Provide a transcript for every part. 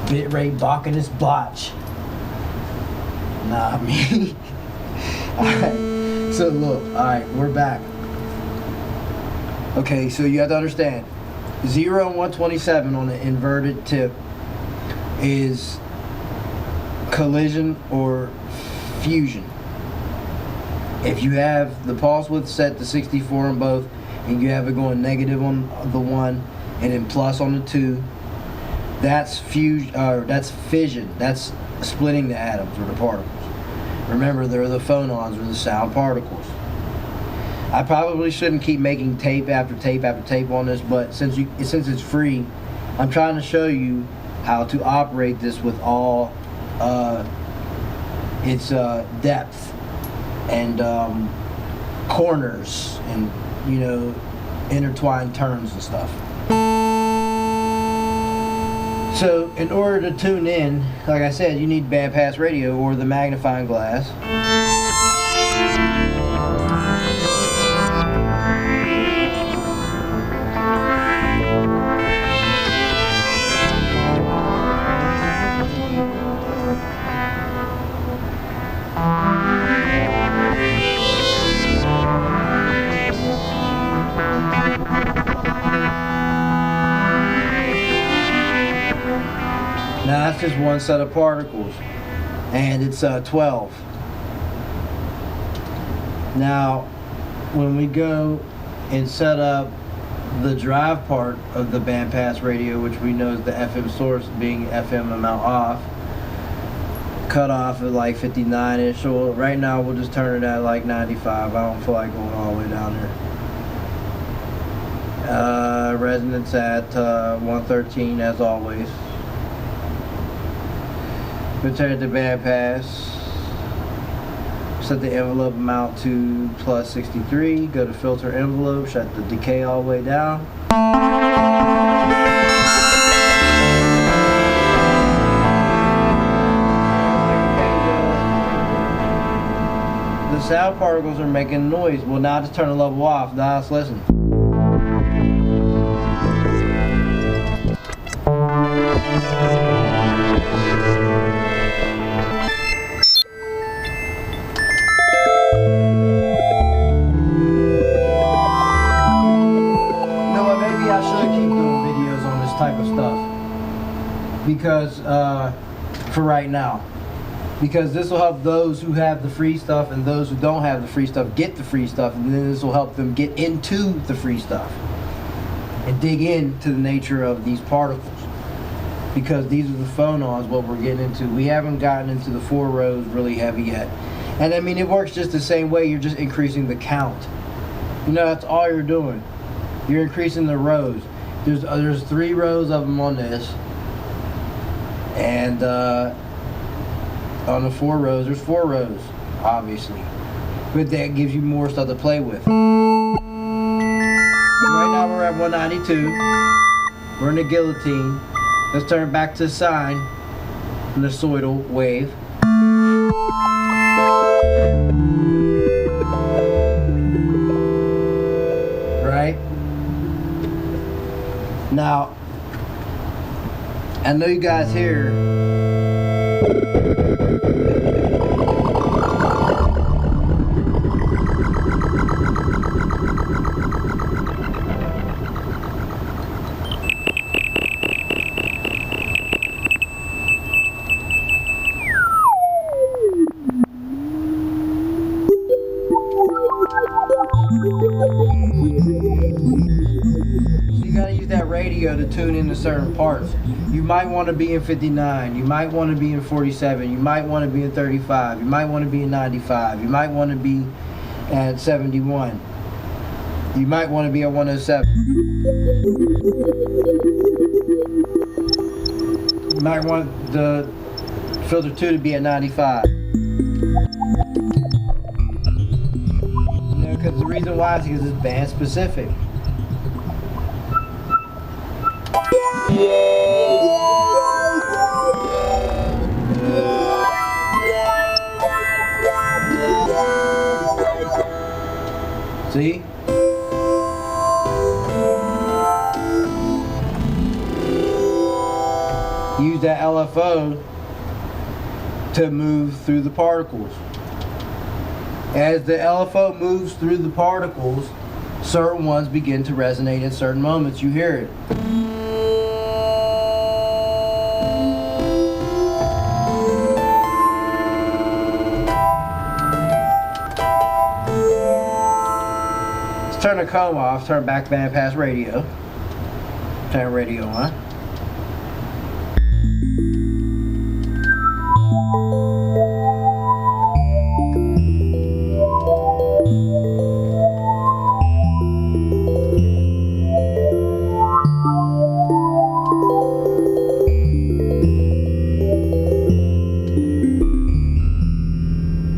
Bitrate balking his blotch. Nah, me. Alright, so look, alright, we're back. Okay, so you have to understand, 0 and 127 on the inverted tip is collision or fusion. If you have the pulse width set to 64 on both, and you have it going negative on the one and then plus on the two, that's fusion, that's fission. That's splitting the atoms or the particles. Remember, they're the phonons or the sound particles. I probably shouldn't keep making tape after tape after tape on this, but since it's free, I'm trying to show you how to operate this with all its depth and corners and, you know, intertwined terms and stuff. So in order to tune in, like I said, you need bandpass radio or the magnifying glass. Now that's just one set of particles, and it's 12. Now, when we go and set up the drive part of the bandpass radio, which we know is the FM source being FM amount off, cut off at like 59-ish, so right now we'll just turn it at like 95. I don't feel like going all the way down there. Resonance at 113 as always. Return to bandpass. Set the envelope amount to plus 63. Go to filter envelope. Shut the decay all the way down. The sound particles are making noise. Well, now just turn the level off. Now let's listen. Type of stuff because for right now, because this will help those who have the free stuff and those who don't have the free stuff get the free stuff, and then this will help them get into the free stuff and dig into the nature of these particles, because these are the phonons. What we're getting into, we haven't gotten into the 4 rows really heavy yet, and I mean it works just the same way. You're just increasing the count, you know, that's all you're doing. You're increasing the rows. There's 3 rows of them on this, and on the 4 rows, there's 4 rows, obviously, but that gives you more stuff to play with. Right now we're at 192. We're in the guillotine. Let's turn back to sine, sinusoidal wave. Right? Now, I know you guys hear to tune into certain parts. You might want to be in 59, you might want to be in 47, you might want to be in 35, you might want to be in 95, you might want to be at 71, you might want to be at 107, you might want the filter 2 to be at 95. You know, because the reason why is because it's band specific. See? use that LFO to move through the particles. As the LFO moves through the particles, certain ones begin to resonate in certain moments. You hear it. Let's turn the comb off, turn back bandpass radio. Turn radio on.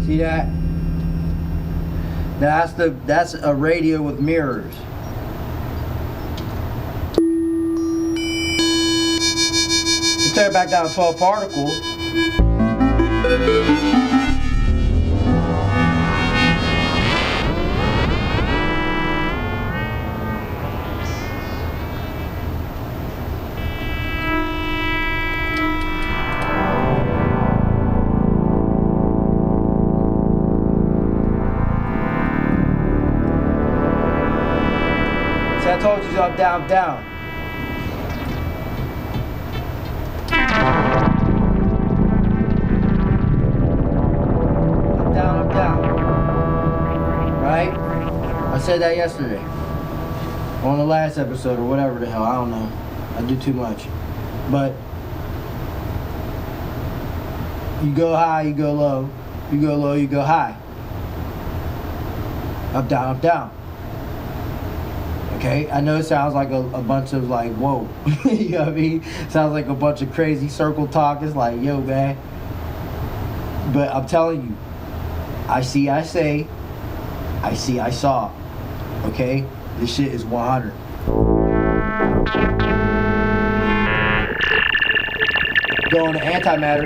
See that? That's a radio with mirrors. You turn it back down to 12 particles. See, I told you up, down, down. Up, down. Right? I said that yesterday. On the last episode or whatever the hell. I don't know. I do too much. But you go high, you go low. You go low, you go high. Up, down, up, down. Okay, I know it sounds like a bunch of like, whoa, you know what I mean? Sounds like a bunch of crazy circle talk. It's like, yo, man. But I'm telling you, I see, I say, I see, I saw. Okay, this shit is 100. Going to antimatter.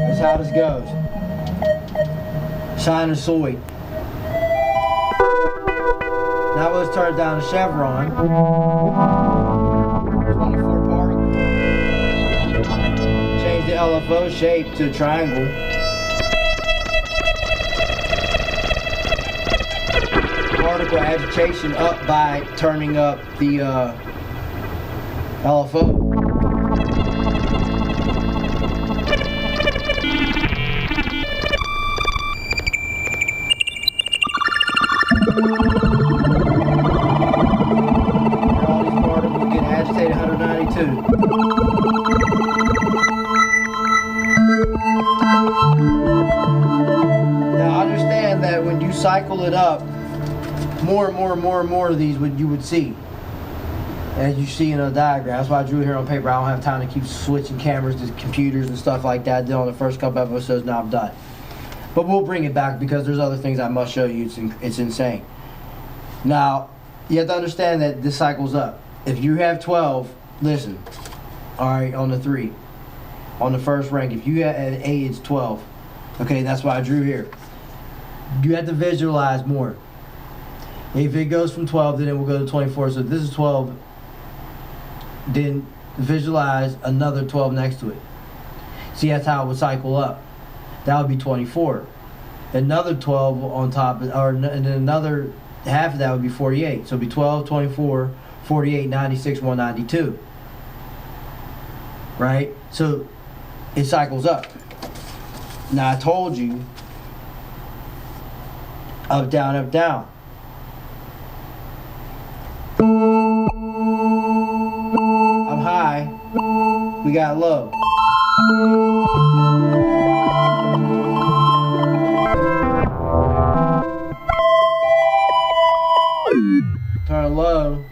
That's how this goes. Sinusoid. Now let's turn it down to chevron. 24 particles. Change the LFO shape to a triangle. Particle agitation up by turning up the LFO. All these particles get agitated 192. Now understand that when you cycle it up, more of these you would see, as you see in a diagram. That's why I drew it here on paper. I don't have time to keep switching cameras to computers and stuff like that. I did on the first couple episodes. Now I'm done. But we'll bring it back because there's other things I must show you. It's insane. Now, you have to understand that this cycles up. If you have 12, listen. All right, on the 3. On the first rank, if you have an 8, it's 12. Okay, that's why I drew here. You have to visualize more. If it goes from 12, then it will go to 24. So if this is 12, then visualize another 12 next to it. See, that's how it would cycle up. That would be 24. Another 12 on top, and then another half of that would be 48. So it'd be 12, 24, 48, 96, 192. Right? So it cycles up. Now I told you, up, down, up, down. I'm high, we got low. Turn low.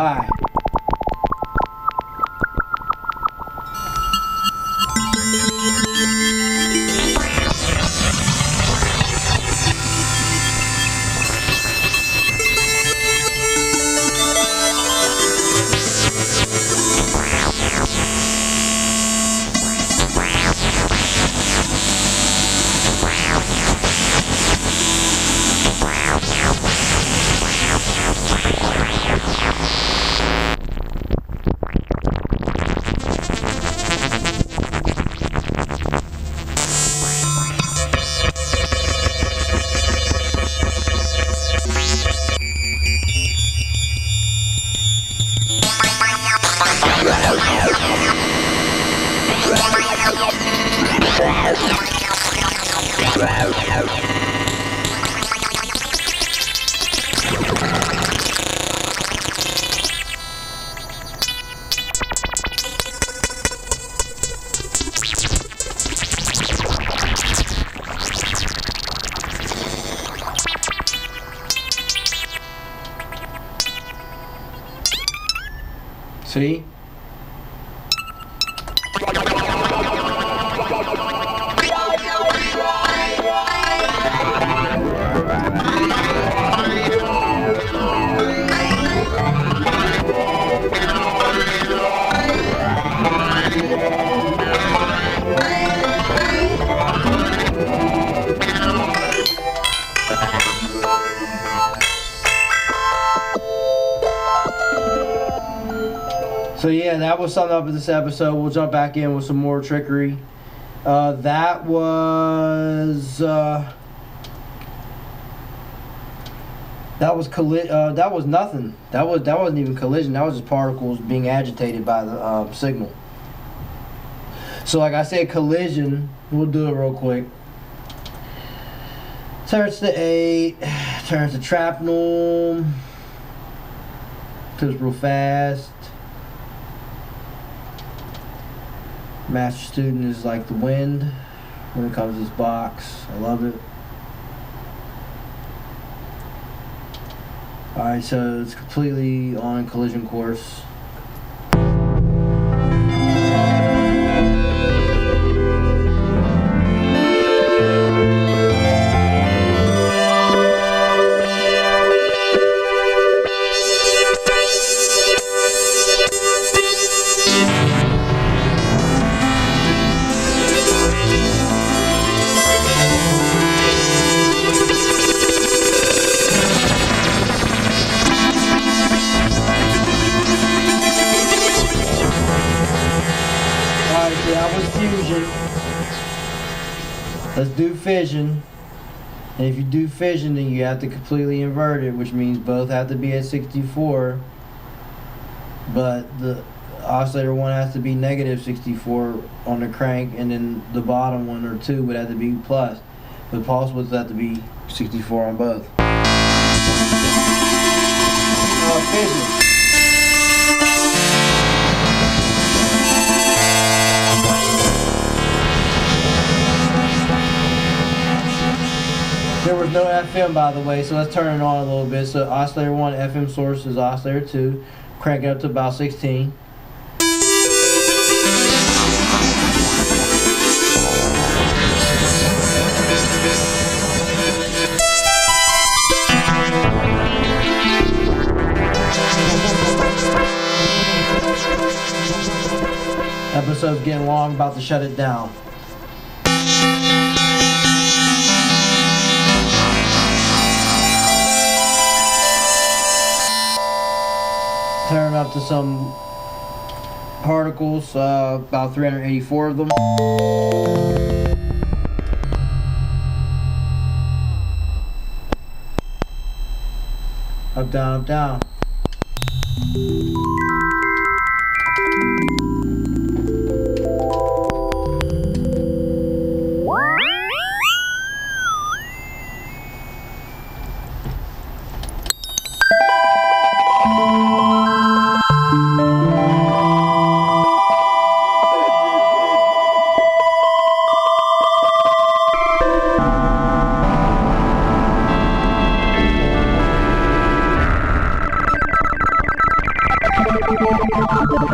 Bye. See? So yeah, that was something up in this episode. We'll jump back in with some more trickery. That was nothing. That wasn't even collision. That was just particles being agitated by the signal. So like I said, collision. We'll do it real quick. Turns to 8. Turns to shrapnel. Goes real fast. Master student is like the wind when it comes to this box. I love it. Alright, so it's completely on collision course. That was fusion. Let's do fission. And if you do fission, then you have to completely invert it, which means both have to be at 64. But the oscillator one has to be negative 64 on the crank, and then the bottom one or two would have to be plus. The pulse width would have to be 64 on both. Fission. There was no FM, by the way, so let's turn it on a little bit. So oscillator 1, FM source is oscillator 2. Crank it up to about 16. Episode's getting long, about to shut it down. Turn up to some particles, about 384 of them. Up, down, up, down. Yeah,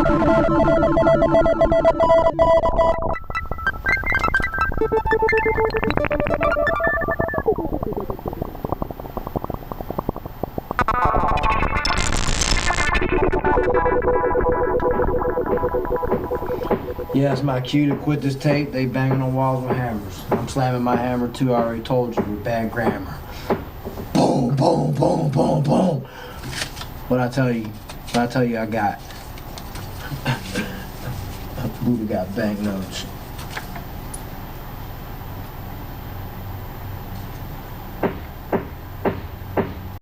it's my cue to quit this tape. They banging on walls with hammers. I'm slamming my hammer too, I already told you, with bad grammar. Boom, boom, boom, boom, boom. What I tell you I got. Buddha got banknotes.